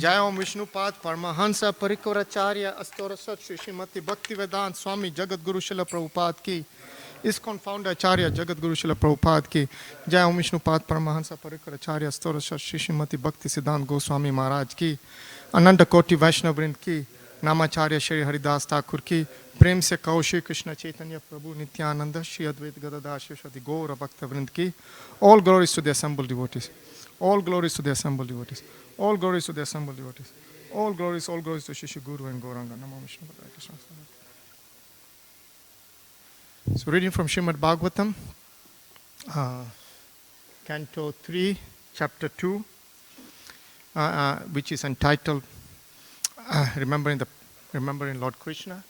जय ओम विष्णुपाद परमहंस परिकोराचार्य अस्तोरसत श्री श्रीमती भक्ति वेदांत स्वामी जगत गुरु शिल प्रभुपाद की इस्कॉन फाउंडर आचार्य जगत गुरु शिल प्रभुपाद की जय ओम विष्णुपाद परमहंस परिकोराचार्य अस्तोरसत श्री श्रीमती भक्ति सिद्धांत गोस्वामी महाराज की अनंत कोटि वैष्णव वृंद की नामाचार्य श्री हरिदास ठाकुर की प्रेम से कहो श्री कृष्ण चैतन्य प्रभु नित्यानंद श्री अद्वैत गदाधर श्री गौर भक्त वृंद की all glories to the assembled devotees. All glories to the assembled devotees. All glories to the assembled devotees. All glories to Shishi Guru and Gauranga. Namo Vishnu Padaya Krishna. So reading from Srimad Bhagavatam, Canto 3, Chapter 2, which is entitled Remembering Lord Krishna,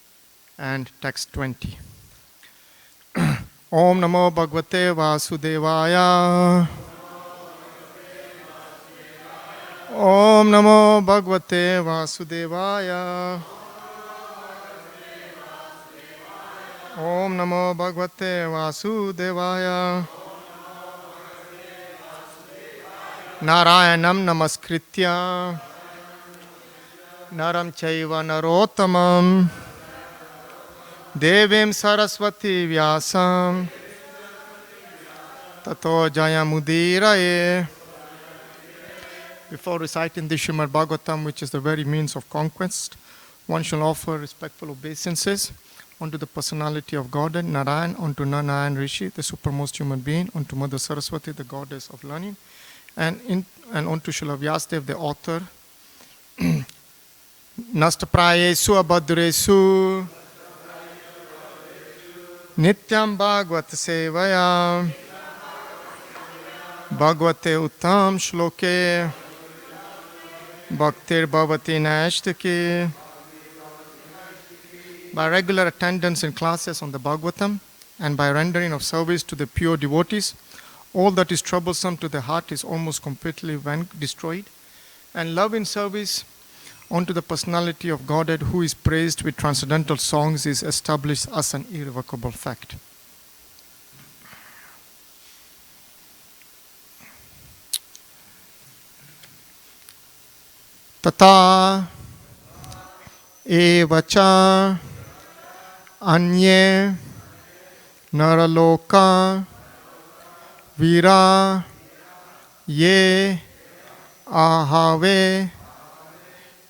and text 20. Om Namo Bhagavate Vasudevaya. Om Namo Bhagavate Vasudevaya. Om Namo Bhagavate Vasudevaya. Narayanam Namaskritya Naram Chaiva Narottamam Devim Saraswati Vyasam Tato Jayamudiraye. Before reciting the Srimad Bhagavatam, which is the very means of conquest, one shall offer respectful obeisances unto the personality of Godhead, Narayan, unto Narayan Rishi, the supremest human being, unto Mother Saraswati, the goddess of learning, and unto Srila Vyasadeva, the author. Nastaprayesu abhadresu Nityam Bhagavata Sevaya Bhagavate Uttam Shloke Bhaktir Bhavati Nashtaki. By regular attendance in classes on the Bhagavatam and by rendering of service to the pure devotees, all that is troublesome to the heart is almost completely destroyed, and love in service unto the personality of Godhead, who is praised with transcendental songs, is established as an irrevocable fact. Tata evacha anye naraloka vira ye ahave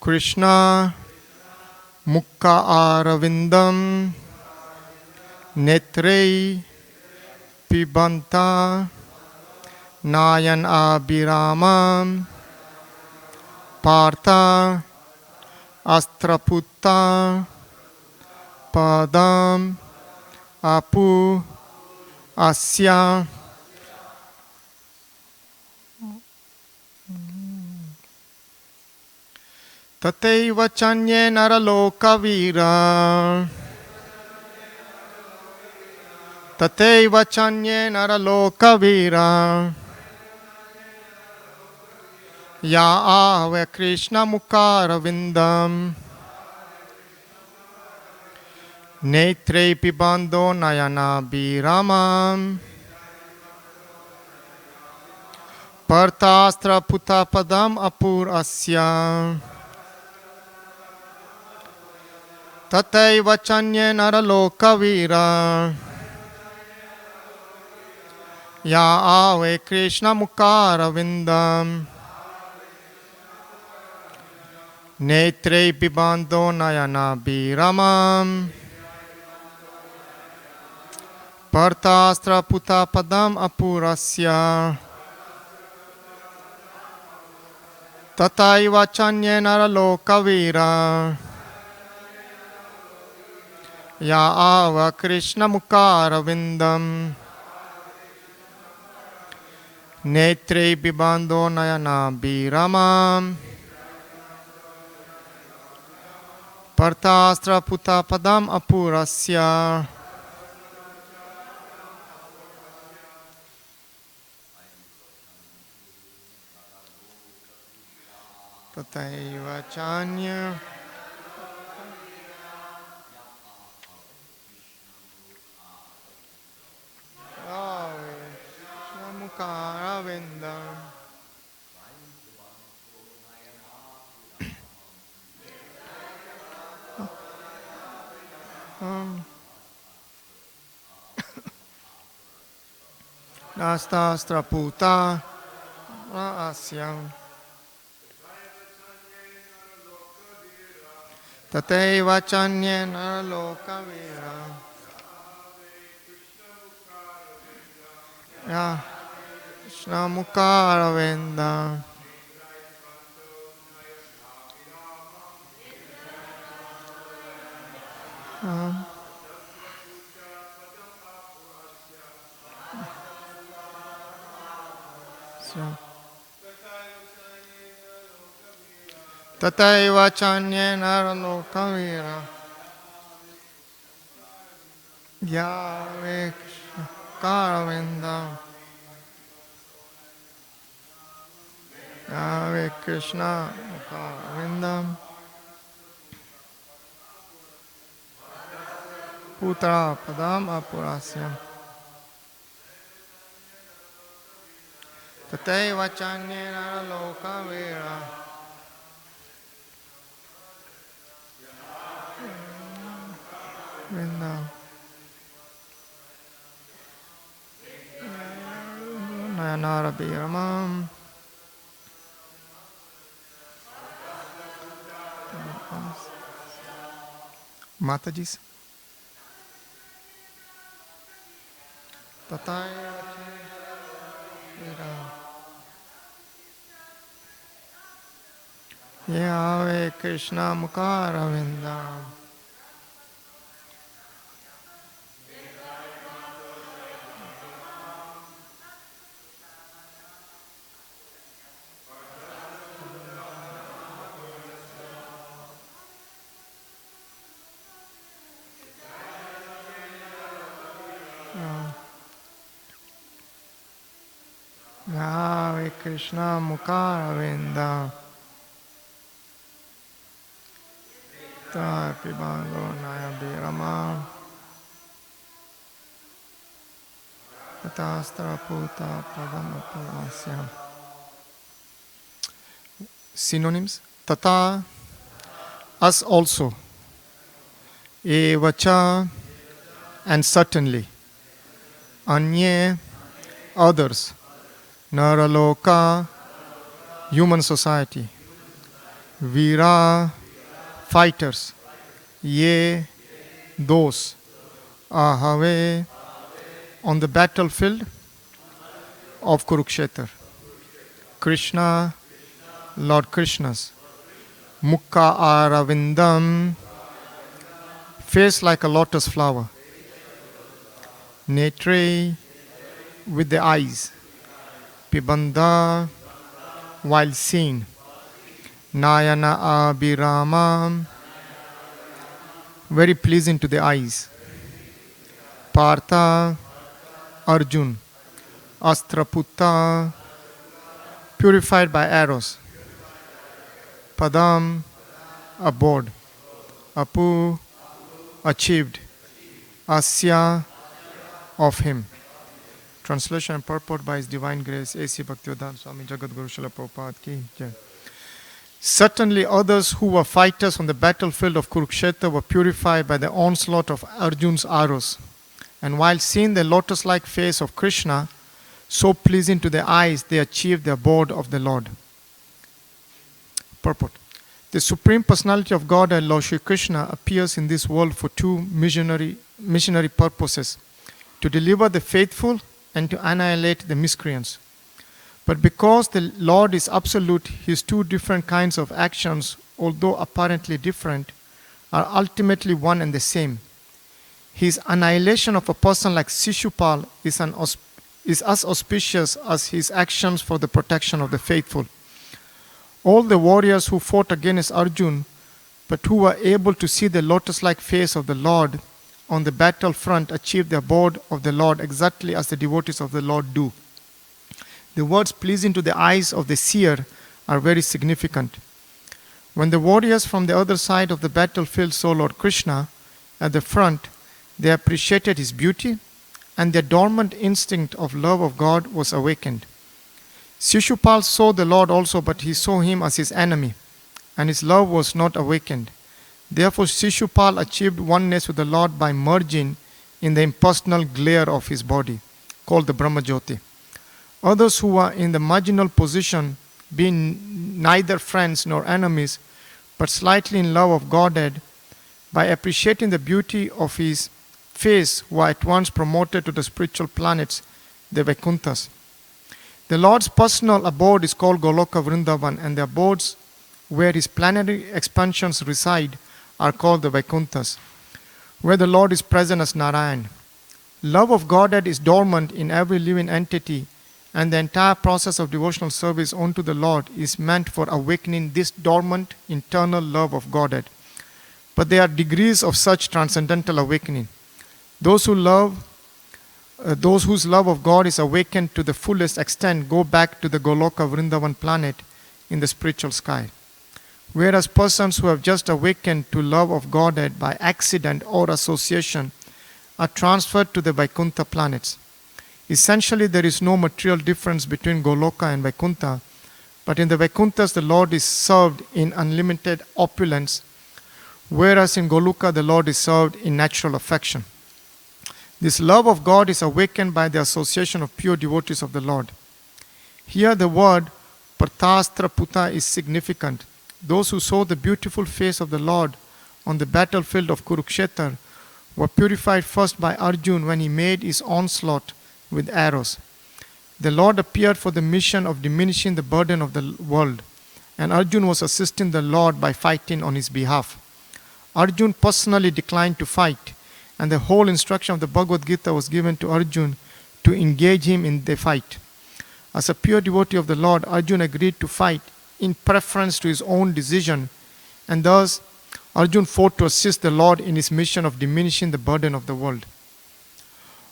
Krishna mukha aravindam netrei pibanta nayan abhiramam Partha Astraputta Padam Apu Asya Tataiva Chanye Naraloka Vira Tataiva Chanye Naraloka Vira Ya ave Krishna Mukara Vindam Netre Pibando Nayana Biramam Partastra Putapadam Apur Asya Tataiva Chanye Naraloka Vira Ya ave Krishna Mukara Vindam Netre Pibando Nayana Biramam Partastra Putapadam Apurasya Tataiva Chanye Naraloka Vira Ya ava Krishna Mukara Vindam Netre Pibando Nayana Biramam Partastra Putapadam Apurasya Tataiva Chanya Namukara Vindam Nastastra puta asyam. Tateva chanyena lokavira. Ya Krishna Mukaravenda. Tataiva chanyena lokavira. Yave Krishna Karavenda. Yave Krishna Karavenda. Putra Padam Apurasyam. Tataiva chanyena lokavira. Vrinda. Nayanara Biramam. Matajis. Tataya Yahweh Krishna Mukaravinda. Yahweh Krishna Mukaravinda. Pibalo Nayabirama. Tatastra Puta Padamapurasya. Synonyms. Tata, us also. Evacha, and certainly. Anye, others. Naraloka, human society. Vira, fighters. Ye, those. Ahave, on the battlefield of Kurukshetra. Krishna, Lord Krishna's. Mukha Aravindam, face like a lotus flower. Netre, with the eyes. Pibanda, while seeing. Nayana Abhirama, very pleasing to the eyes. Partha, Arjun. Astraputta, purified by arrows. Padam, abode. Apu, achieved. Asya, of him. Translation and purport by His Divine Grace, A.C. Bhaktivedanta Swami Jagadguru Srila Prabhupada Ki Jai. Certainly others who were fighters on the battlefield of Kurukshetra were purified by the onslaught of Arjun's arrows. And while seeing the lotus-like face of Krishna, so pleasing to their eyes, they achieved the abode of the Lord. Purport. The Supreme Personality of Godhead, Lord Shri Krishna, appears in this world for two missionary purposes: to deliver the faithful and to annihilate the miscreants. But because the Lord is absolute, His two different kinds of actions, although apparently different, are ultimately one and the same. His annihilation of a person like Shishupal is as auspicious as his actions for the protection of the faithful. All the warriors who fought against Arjun, but who were able to see the lotus-like face of the Lord on the battlefront, achieved the abode of the Lord exactly as the devotees of the Lord do. The words pleasing to the eyes of the seer are very significant. When the warriors from the other side of the battlefield saw Lord Krishna at the front, they appreciated his beauty, and their dormant instinct of love of God was awakened. Shishupal saw the Lord also, but he saw him as his enemy, and his love was not awakened. Therefore, Shishupal achieved oneness with the Lord by merging in the impersonal glare of his body, called the Brahmajyoti. Others who were in the marginal position, being neither friends nor enemies, but slightly in love of Godhead, by appreciating the beauty of his face, were at once promoted to the spiritual planets, the Vaikunthas. The Lord's personal abode is called Goloka Vrindavan, and the abodes where his planetary expansions reside are called the Vaikunthas, where the Lord is present as Narayan. Love of Godhead is dormant in every living entity, and the entire process of devotional service unto the Lord is meant for awakening this dormant internal love of Godhead. But there are degrees of such transcendental awakening. Those whose love of God is awakened to the fullest extent go back to the Goloka Vrindavan planet in the spiritual sky. Whereas persons who have just awakened to love of Godhead by accident or association are transferred to the Vaikuntha planets. Essentially, there is no material difference between Goloka and Vaikuntha, but in the Vaikunthas the Lord is served in unlimited opulence, whereas in Goloka the Lord is served in natural affection. This love of God is awakened by the association of pure devotees of the Lord. Here the word Parthastra Puta is significant. Those who saw the beautiful face of the Lord on the battlefield of Kurukshetra were purified first by Arjuna when he made his onslaught with arrows. The Lord appeared for the mission of diminishing the burden of the world, and Arjuna was assisting the Lord by fighting on his behalf. Arjuna personally declined to fight, and the whole instruction of the Bhagavad Gita was given to Arjuna to engage him in the fight. As a pure devotee of the Lord, Arjuna agreed to fight in preference to his own decision, and thus Arjuna fought to assist the Lord in his mission of diminishing the burden of the world.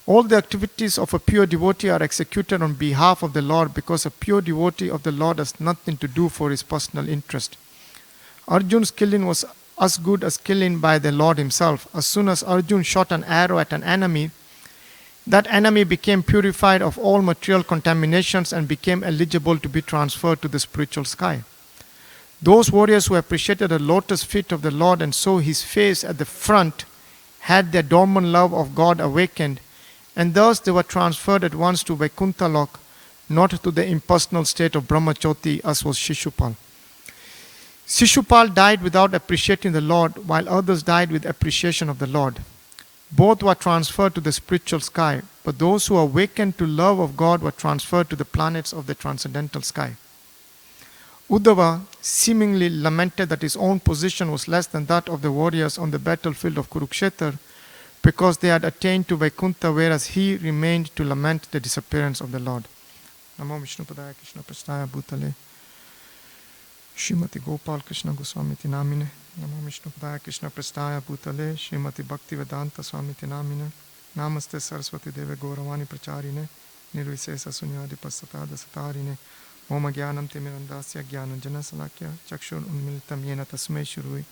All the activities of a pure devotee are executed on behalf of the Lord because a pure devotee of the Lord has nothing to do for his personal interest. Arjuna's killing was as good as killing by the Lord himself. As soon as Arjuna shot an arrow at an enemy, that enemy became purified of all material contaminations and became eligible to be transferred to the spiritual sky. Those warriors who appreciated the lotus feet of the Lord and saw his face at the front had their dormant love of God awakened, and thus they were transferred at once to Vaikuntha Lok, not to the impersonal state of Brahmajyoti as was Shishupal. Shishupal died without appreciating the Lord, while others died with appreciation of the Lord. Both were transferred to the spiritual sky, but those who awakened to love of God were transferred to the planets of the transcendental sky. Uddhava seemingly lamented that his own position was less than that of the warriors on the battlefield of Kurukshetra because they had attained to Vaikuntha, whereas he remained to lament the disappearance of the Lord. Namo Vishnu Padaya Krishna Prasthaya Bhutale Srimati Gopal Krishna Goswami Namine. Namo Vishnu Padaya Krishna Prasthaya Bhutale Srimati Bhaktivedanta Swami Namine. Namaste Saraswati Deve Gauravani Pracharine Nirvisesa Sunyadi Passatada Satarine Om Jnanam Timirandasya Jnananjana Salakya Chakshur Unmilitam Yena Tasmai Shurui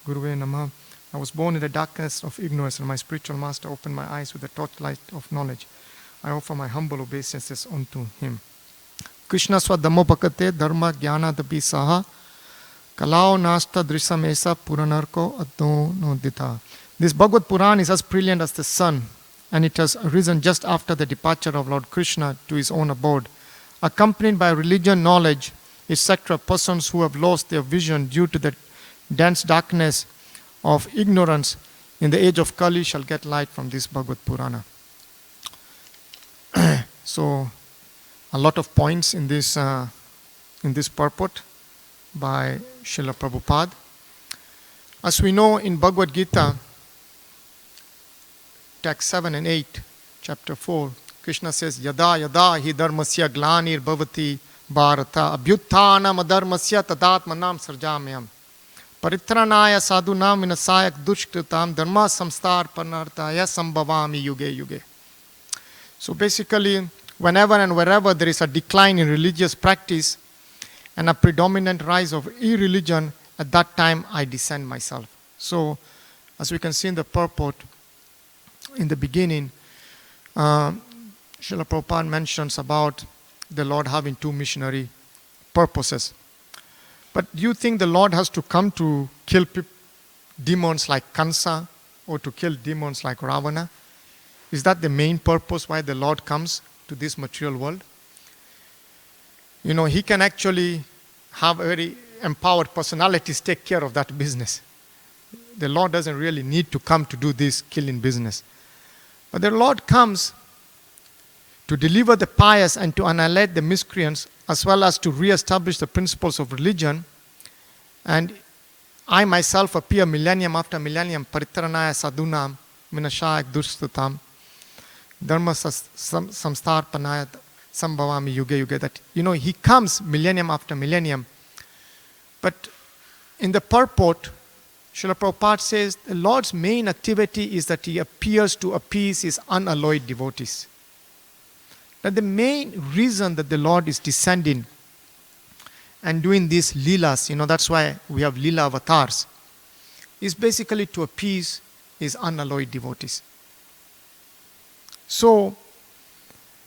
Guruve Namah. I was born in the darkness of ignorance, and my spiritual master opened my eyes with the torchlight of knowledge. I offer my humble obeisances unto him. Krishna Swadhammo Bhakate Dharma Jnana Dabi Saha Kalao Nasta Drisamesa Puranarko Adno Nodita. This Bhagavad Puran is as brilliant as the sun, and it has arisen just after the departure of Lord Krishna to his own abode. Accompanied by religion, knowledge, etc., persons who have lost their vision due to the dense darkness of ignorance in the age of Kali shall get light from this Bhagavad Purana. So, a lot of points in this purport by Srila Prabhupada. As we know in Bhagavad Gita, text 7 and 8, chapter 4, Krishna says, Yada yada hi dharmasya glanir bhavati bharata abhyutthana madharmasya tadatmanam sarjamyam paritranaya sadhunam vinasayak dushkritam dharma samstar panartaya sambhavami yuge yuge. So basically, whenever and wherever there is a decline in religious practice and a predominant rise of irreligion, at that time I descend myself. So, as we can see in the purport, in the beginning, Srila Prabhupada mentions about the Lord having two missionary purposes. But do you think the Lord has to come to kill demons like Kansa or to kill demons like Ravana? Is that the main purpose why the Lord comes to this material world? He can actually have very empowered personalities take care of that business. The Lord doesn't really need to come to do this killing business. But the Lord comes to deliver the pious and to annihilate the miscreants, as well as to re-establish the principles of religion. And I myself appear millennium after millennium, paritranaya sadhunam, vinashaya durstutam, dharma samstarpanaya sambhavami yuga yuga. That, he comes millennium after millennium. But in the purport, Srila Prabhupada says the Lord's main activity is that he appears to appease his unalloyed devotees. That the main reason that the Lord is descending and doing these leelas, that's why we have leela avatars, is basically to appease his unalloyed devotees. So,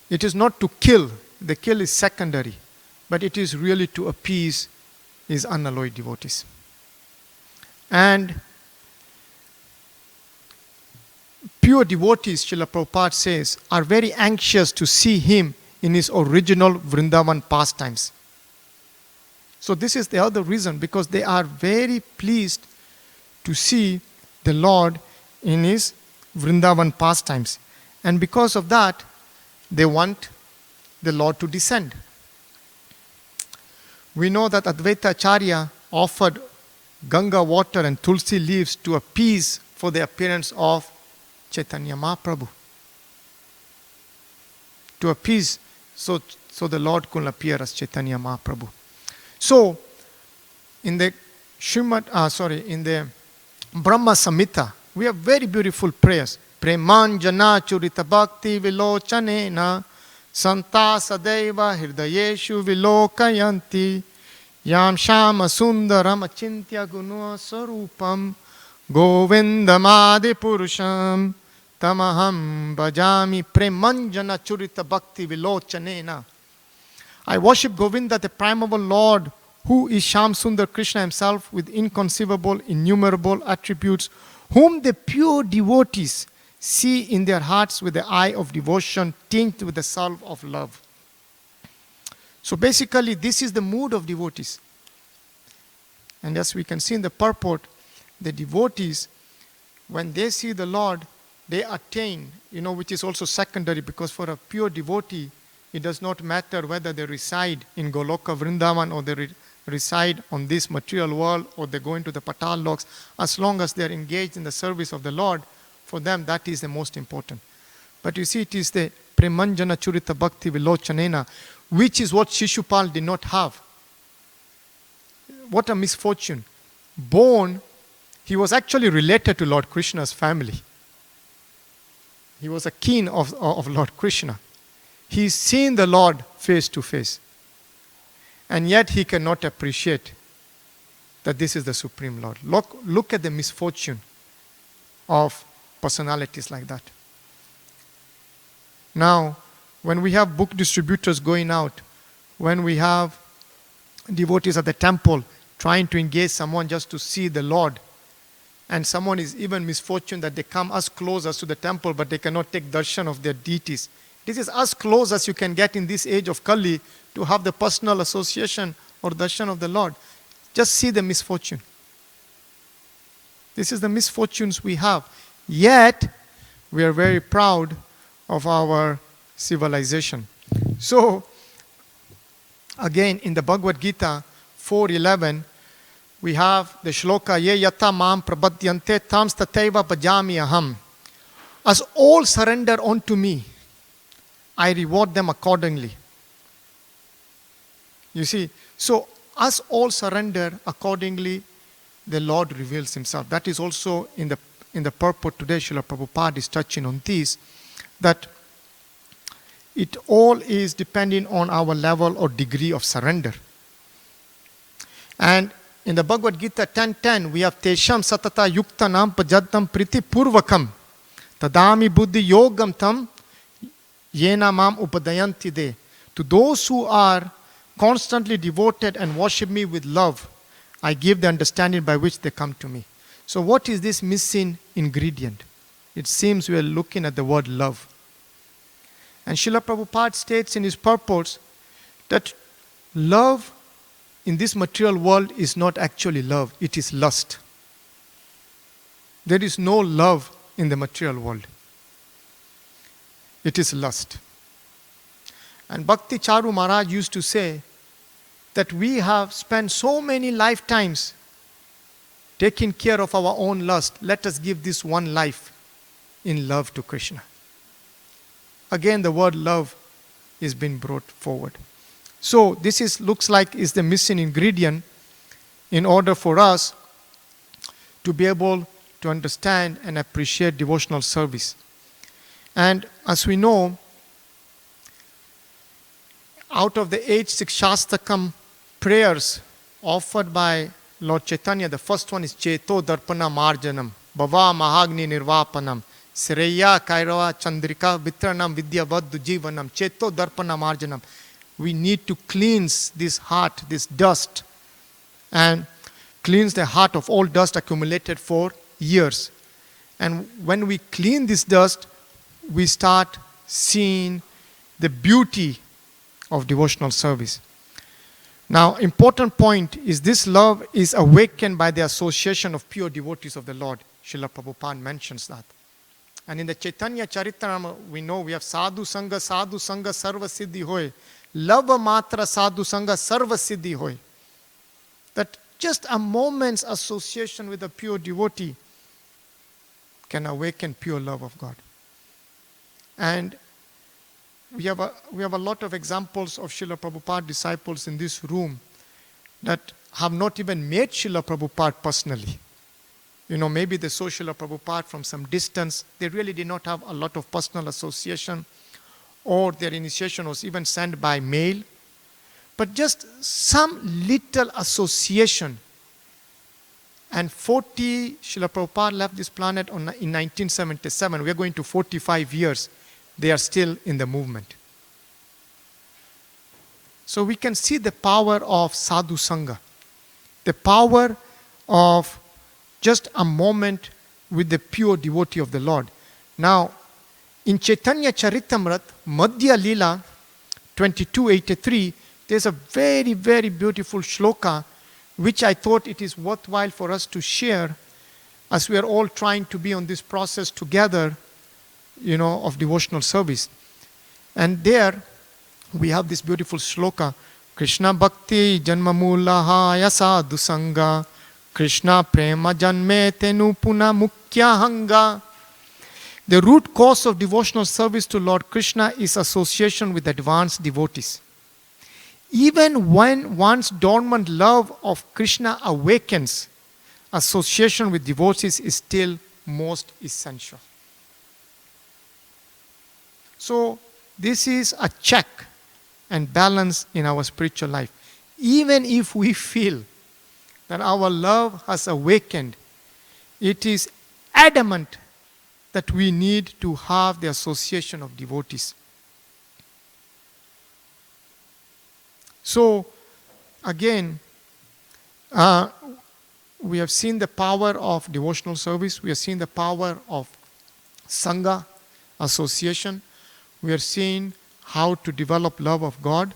it is not to kill, the kill is secondary, but it is really to appease his unalloyed devotees. And pure devotees, Srila Prabhupada says, are very anxious to see him in his original Vrindavan pastimes. So this is the other reason, because they are very pleased to see the Lord in his Vrindavan pastimes. And because of that, they want the Lord to descend. We know that Advaita Acharya offered Ganga water and Tulsi leaves to appease for the appearance of Chaitanya Mahaprabhu. To appease, so the Lord could appear as Chaitanya Mahaprabhu. So, in the in the Brahma Samhita, we have very beautiful prayers. Premanjana churita bhakti vilochanena santa sadeva hirdayeshu vilokayanti yam shama sundaram achintya gunua sarupam govindamadi purusham tamaham bhajami premanjana churita bhakti vilochanena. I worship Govinda, the primeval Lord, who is Sham Sundar Krishna himself with inconceivable, innumerable attributes, whom the pure devotees see in their hearts with the eye of devotion tinged with the salve of love. So basically, this is the mood of devotees. And as we can see in the purport, the devotees, when they see the Lord, they attain, which is also secondary, because for a pure devotee, it does not matter whether they reside in Goloka Vrindavan or they reside on this material world or they go into the Patal Loks. As long as they are engaged in the service of the Lord, for them that is the most important. But you see, it is the Premanjana Churita Bhakti Vilochanena, which is what Shishupal did not have. What a misfortune. Born, he was actually related to Lord Krishna's family. He was a kin of Lord Krishna. He's seen the Lord face to face. And yet he cannot appreciate that this is the Supreme Lord. Look at the misfortune of personalities like that. Now, when we have book distributors going out, when we have devotees at the temple trying to engage someone just to see the Lord, and someone is even misfortune that they come as close as to the temple, but they cannot take darshan of their deities. This is as close as you can get in this age of Kali to have the personal association or darshan of the Lord. Just see the misfortune. This is the misfortunes we have. Yet, we are very proud of our civilization. So, again, in the Bhagavad Gita 4:11, we have the shloka, Ye yata mam prabhadyante tam stateva bhajami aham. As all surrender unto me, I reward them accordingly. You see, so as all surrender accordingly, the Lord reveals himself. That is also in the purport today, Srila Prabhupada is touching on this, that it all is depending on our level or degree of surrender. And in the Bhagavad Gita 10:10, we have Tesham Satata Yuktanam Pajadam Priti Purvakam Tadami Buddhi Yogam Tam Yena Mam Upadayanti De. To those who are constantly devoted and worship me with love, I give the understanding by which they come to me. So what is this missing ingredient? It seems we are looking at the word love. And Srila Prabhupada states in his purport that love in this material world is not actually love, it is lust. There is no love in the material world. It is lust. And Bhakti Charu Maharaj used to say that we have spent so many lifetimes taking care of our own lust. Let us give this one life in love to Krishna. Again, the word love is being brought forward. So this looks like is the missing ingredient in order for us to be able to understand and appreciate devotional service. And as we know, out of the 8 Shikshastakam prayers offered by Lord Chaitanya, the first one is Cheto Darpana Marjanam, Bhava Mahagni Nirvapanam, Sreya Kairava Chandrika Vitranam Vidya Vaddu Jivanam, Cheto Darpana Marjanam. We need to cleanse this heart, this dust, and cleanse the heart of all dust accumulated for years. And when we clean this dust, we start seeing the beauty of devotional service. Now, important point is this love is awakened by the association of pure devotees of the Lord. Srila Prabhupada mentions that. And in the Chaitanya Charitamrita, we know we have sadhu sangha sarva siddhi hoy. Love matra sadhu sangha sarva siddhi hoy. That just a moment's association with a pure devotee can awaken pure love of God. And we have a lot of examples of Srila Prabhupada disciples in this room that have not even met Srila Prabhupada personally. Maybe they saw Srila Prabhupada from some distance. They really did not have a lot of personal association, or their initiation was even sent by mail. But just some little association. And Srila Prabhupada left this planet in 1977. We are going to 45 years. They are still in the movement. So we can see the power of sadhu sangha, the power of just a moment with the pure devotee of the Lord. Now, in Chaitanya Charitamrita, Madhya Leela 2283, there's a very, very beautiful shloka which I thought it is worthwhile for us to share as we are all trying to be on this process together, of devotional service. And there we have this beautiful shloka, Krishna Bhakti Janmamulahaya Sadhu Sangha, Krishna Prema Janme Tenu Puna Mukhya Hanga. The root cause of devotional service to Lord Krishna is association with advanced devotees. Even when one's dormant love of Krishna awakens, association with devotees is still most essential. So this is a check and balance in our spiritual life. Even if we feel that our love has awakened, it is adamant that we need to have the association of devotees. So, again, we have seen the power of devotional service. We have seen the power of Sangha, association. We are seeing how to develop love of God.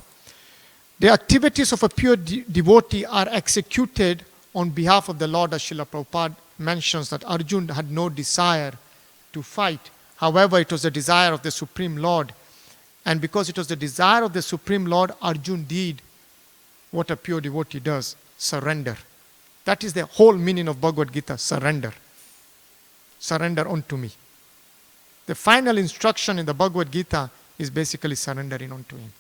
The activities of a pure devotee are executed on behalf of the Lord, as Srila Prabhupada mentions that Arjuna had no desire to fight. However, it was the desire of the Supreme Lord. And because it was the desire of the Supreme Lord, Arjuna did what a pure devotee does, surrender. That is the whole meaning of Bhagavad Gita, surrender. Surrender unto me. The final instruction in the Bhagavad Gita is basically surrendering unto Him.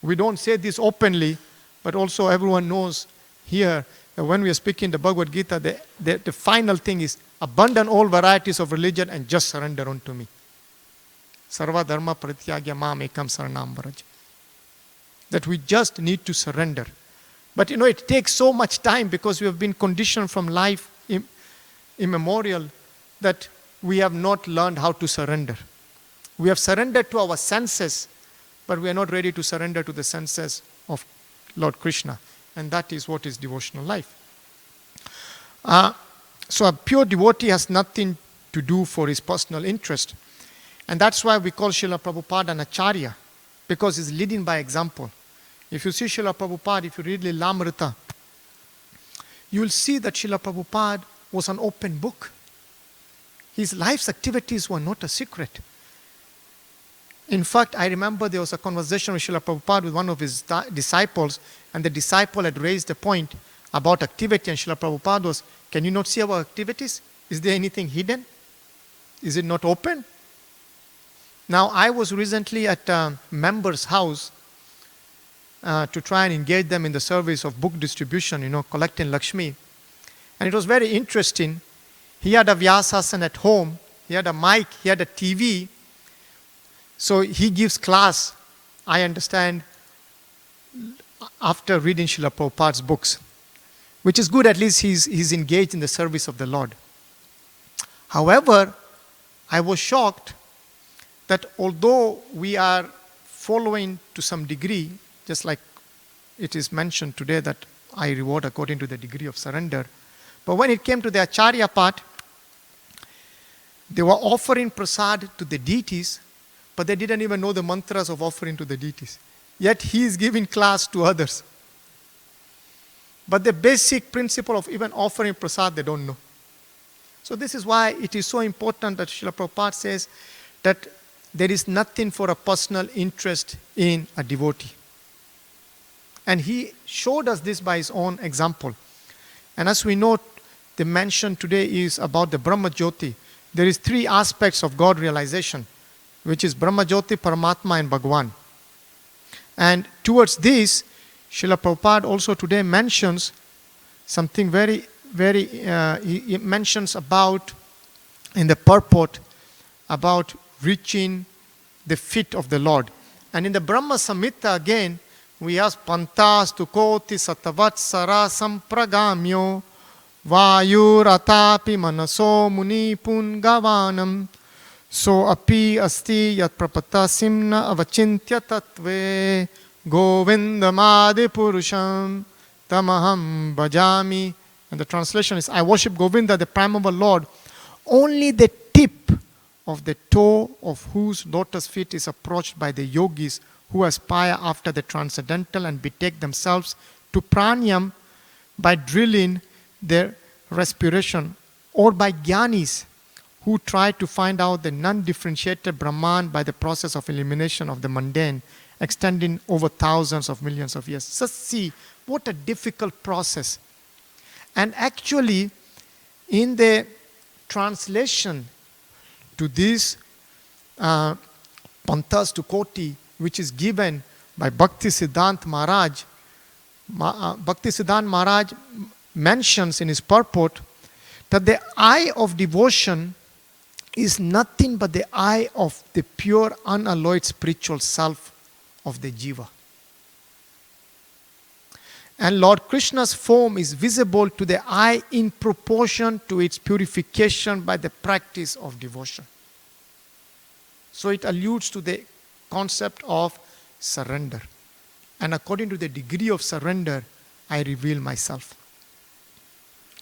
We don't say this openly, but also everyone knows here that when we are speaking the Bhagavad Gita, the final thing is abandon all varieties of religion and just surrender unto me. Sarva dharma pratyagya mam ekam saranam vraj. That we just need to surrender. But it takes so much time because we have been conditioned from life immemorial that we have not learned how to surrender. We have surrendered to our senses, but we are not ready to surrender to the senses of Lord Krishna. And that is what is devotional life. So a pure devotee has nothing to do for his personal interest. And that's why we call Srila Prabhupada an Acharya, because he's leading by example. If you see Srila Prabhupada, if you read Lilamrita, you will see that Srila Prabhupada was an open book. His life's activities were not a secret. In fact, I remember there was a conversation with Srila Prabhupada with one of his disciples, and the disciple had raised a point about activity, and Srila Prabhupada was, can you not see our activities? Is there anything hidden? Is it not open? Now, I was recently at a member's house to try and engage them in the service of book distribution, collecting Lakshmi. And it was very interesting. He had a Vyasasana at home. He had a mic. He had a TV. So he gives class, I understand, after reading Srila Prabhupada's books, which is good. At least he's engaged in the service of the Lord. However, I was shocked that although we are following to some degree, just like it is mentioned today that I reward according to the degree of surrender, but when it came to the Acharya part, they were offering prasad to the deities, but they didn't even know the mantras of offering to the deities. Yet he is giving class to others. But the basic principle of even offering prasad, they don't know. So this is why it is so important that Srila Prabhupada says that there is nothing for a personal interest in a devotee. And he showed us this by his own example. And as we know, the mention today is about the Brahma Jyoti. There is 3 aspects of God realization, which is Brahma Jyoti, Paramatma, and Bhagwan. And towards this, Srila Prabhupada also today mentions something very, he mentions about, in the purport, about reaching the feet of the Lord. And in the Brahma Samhita again, we ask Pantas Tukoti Satavatsara Sampragamyo Vayuratapi Manaso Muni Pungavanam So api asti yat prapata simna avachintya tatve Govindamadi Purusham Tamaham Bhajami. And the translation is, I worship Govinda, the primeval Lord. Only the tip of the toe of whose lotus feet is approached by the yogis who aspire after the transcendental and betake themselves to pranayam by drilling their respiration, or by jnanis who try to find out the non-differentiated Brahman by the process of elimination of the mundane, extending over thousands of millions of years. So see, what a difficult process. And actually, in the translation to this Pantas to Koti, which is given by Bhakti Siddhanta Maharaj, Bhakti Siddhanta Maharaj mentions in his purport that the eye of devotion is nothing but the eye of the pure, unalloyed spiritual self of the jiva. And Lord Krishna's form is visible to the eye in proportion to its purification by the practice of devotion. So it alludes to the concept of surrender. And according to the degree of surrender, I reveal myself.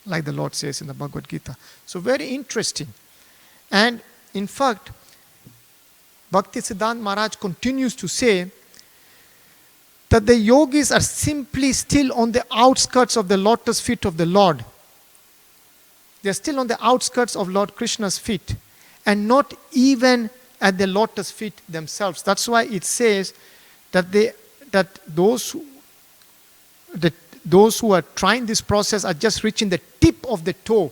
Like the Lord says in the Bhagavad Gita. So very interesting. And in fact, Bhakti Siddhanta Maharaj continues to say that the yogis are simply still on the outskirts of the lotus feet of the Lord. They are still on the outskirts of Lord Krishna's feet and not even at the lotus feet themselves. That's why it says that those who are trying this process are just reaching the tip of the toe.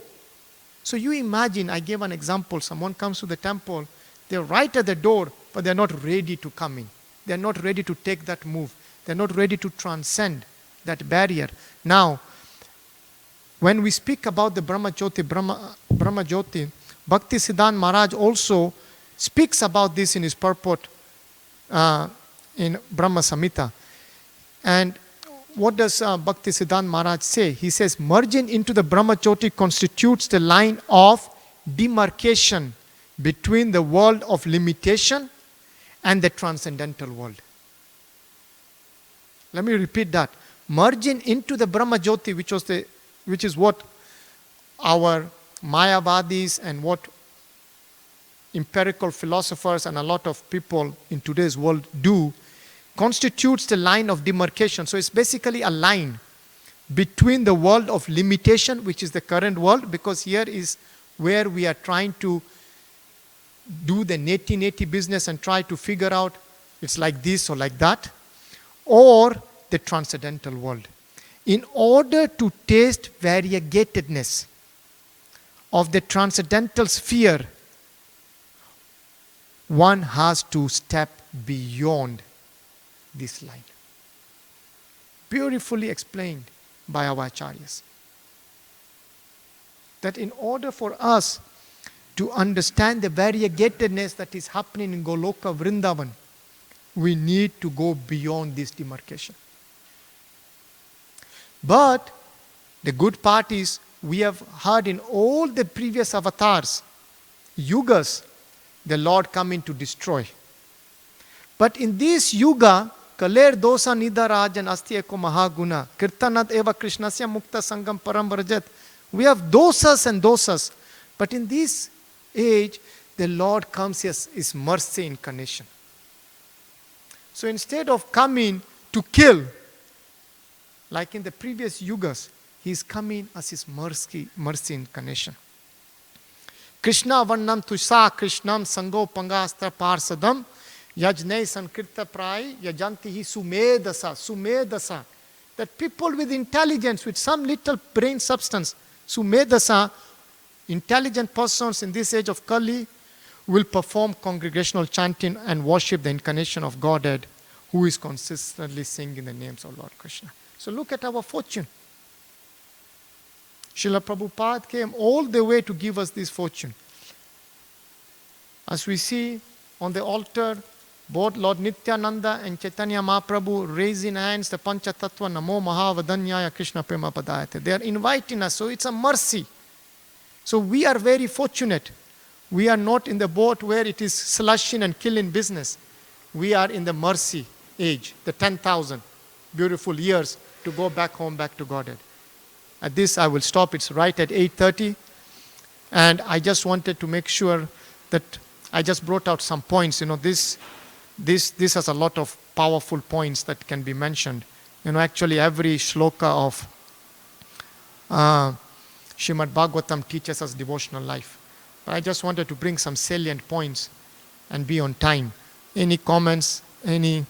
So you imagine, I gave an example, someone comes to the temple, they're right at the door, but they're not ready to come in. They're not ready to take that move. They're not ready to transcend that barrier. Now, when we speak about the Brahma Jyoti, Bhakti Siddhanta Maharaj also speaks about this in his purport in Brahma Samhita. And what does Bhakti Siddhanta Maharaj say? He says, merging into the Brahma Jyoti constitutes the line of demarcation between the world of limitation and the transcendental world. Let me repeat that. Merging into the Brahma Jyoti, which is what our Mayavadis and what empirical philosophers and a lot of people in today's world do constitutes the line of demarcation. So it's basically a line between the world of limitation, which is the current world, because here is where we are trying to do the neti-neti business and try to figure out it's like this or like that, or the transcendental world. In order to taste variegatedness of the transcendental sphere, one has to step beyond this line. Beautifully explained by our acharyas. That in order for us to understand the variegatedness that is happening in Goloka Vrindavan, we need to go beyond this demarcation. But the good part is, we have heard in all the previous avatars, yugas, the Lord coming to destroy. But in this yuga, Kaler dosa nidarajan asti eko mahaguna, kirtanat eva krishnasya mukta sangam param vrajat. We have dosas and dosas. But in this age, the Lord comes as His mercy incarnation. So instead of coming to kill, like in the previous yugas, He is coming as His mercy incarnation. Krishna Varnam Tusa Krishnam Sango Pangastra Parsadam Yajnei Sankirta Prai Yajantihi Sumedasa. That people with intelligence, with some little brain substance, Sumedasa, intelligent persons in this age of Kali, will perform congregational chanting and worship the incarnation of Godhead, who is consistently singing the names of Lord Krishna. So look at our fortune. Srila Prabhupada came all the way to give us this fortune. As we see on the altar, both Lord Nityananda and Chaitanya Mahaprabhu raising hands, the Pancha Tattva Namo Mahavadanyaya Krishna Prema Padayate. They are inviting us, so it's a mercy. So we are very fortunate. We are not in the boat where it is slushing and killing business. We are in the mercy age, the 10,000 beautiful years to go back home, back to Godhead. At this I will stop. It's right at 8:30. And I just wanted to make sure that I just brought out some points. This has a lot of powerful points that can be mentioned. Actually every shloka of Srimad Bhagavatam teaches us devotional life. But I just wanted to bring some salient points and be on time. Any comments? Any?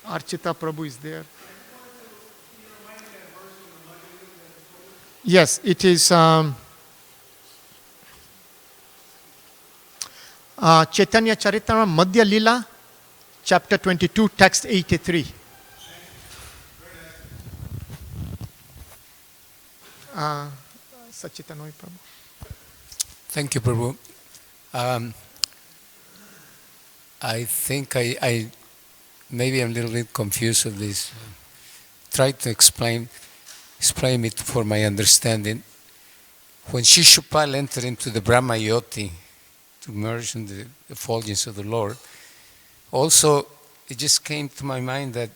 Archita Prabhu is there. Yes, it is Chaitanya Charitamrita Madhya Lila, chapter 22, text 83. Sachitanoi Prabhu. Thank you, Prabhu. I think I maybe I'm a little bit confused of this. Try to explain it for my understanding. When Shishupal entered into the Brahma Yoti to merge in the effulgence of the Lord, also it just came to my mind that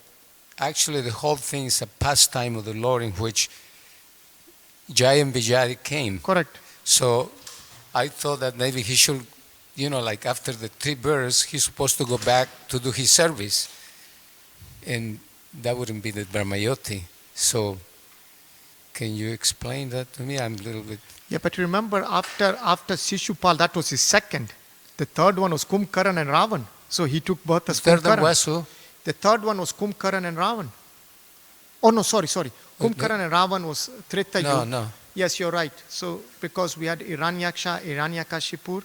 actually the whole thing is a pastime of the Lord in which Jai and Vijay came. Correct. So I thought that maybe he should, like after the 3 births, he's supposed to go back to do his service. And that wouldn't be the Brahmayoti. So can you explain that to me? I'm a little bit... Yeah, but remember after Shishupal, that was his second. The third one was Kumbhakaran and Ravan. So he took birth as Kumbhakaran. The third one was who? The third one was Kumbhakaran and Ravan. Oh no, sorry. Kumbhakaran and Ravan was Treta Yuga. No. Yes, you're right. So because we had Hiranyaksha, Hiranyakashipur,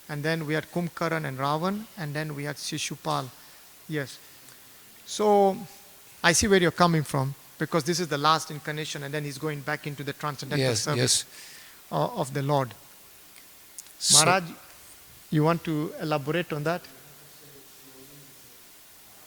and then we had Kumbhakaran and Ravan, and then we had Shishupal. Yes. So I see where you're coming from, because this is the last incarnation, and then he's going back into the transcendental service of the Lord. So, Maharaj, you want to elaborate on that?